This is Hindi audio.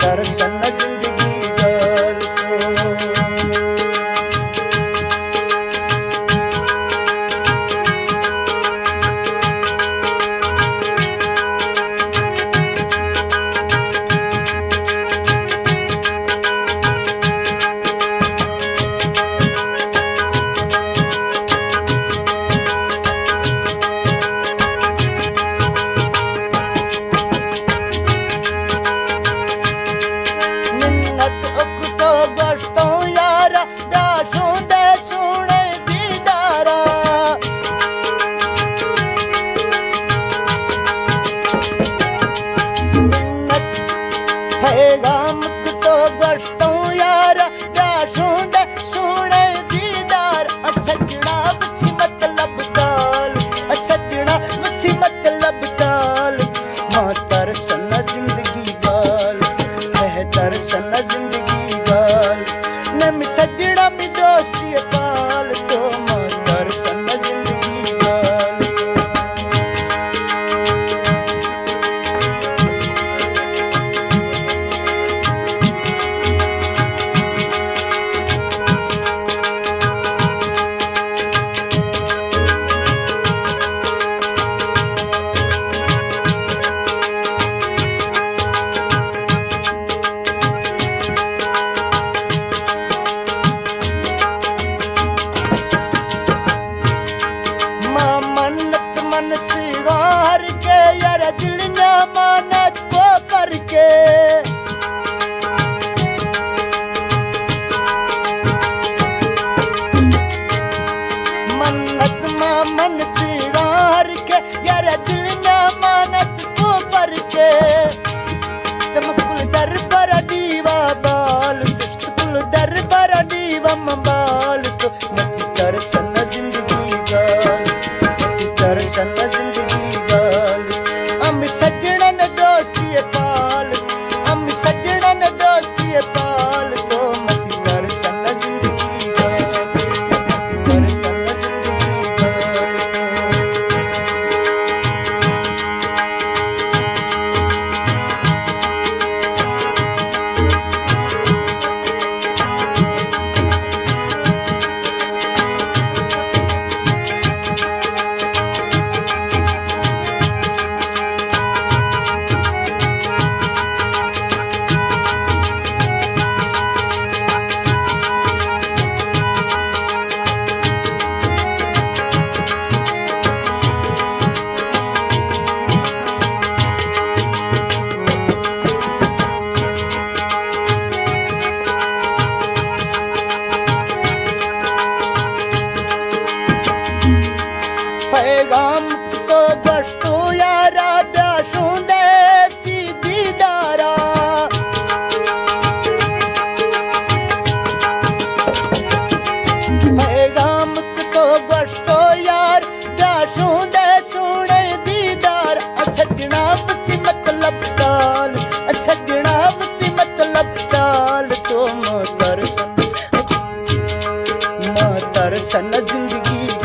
तरसन जिंदगी गाल पैगाम तो गश्तों यार प्यासों दे सोने दीदार असजना वसी मतलब गाल असजना वसी मतलब गाल मां तरसन जिंदगी गाल है तरसन जिंदगी गाल नम सजना में दोस्ती पाल तो मां तरसन जिंदगी गाल मन सिगार के यार दिल न मानत को करके मन्नत मन सिगार के यार दिल न मानत को करके तमकुल दर पर दीवा बाल किश्त कुल दर पर दीवा मबाल तो मत तरसन जिंदगी गाल तरसन जिंदगी गाल हम सजनन दोस्ती पाल हम सजनन दोस्ती पाल तो मत तरसन जिंदगी गाल मत तरसन जिंदगी गाल पैगाम तो गश्तो यारा प्यासों दे सीधी दारा पैगाम तो गश्तो यार प्यासों दे सोने दीदार असजना वसी मतलब गाल असजना वसी मतलब गाल तो मां तरसन जिंदगी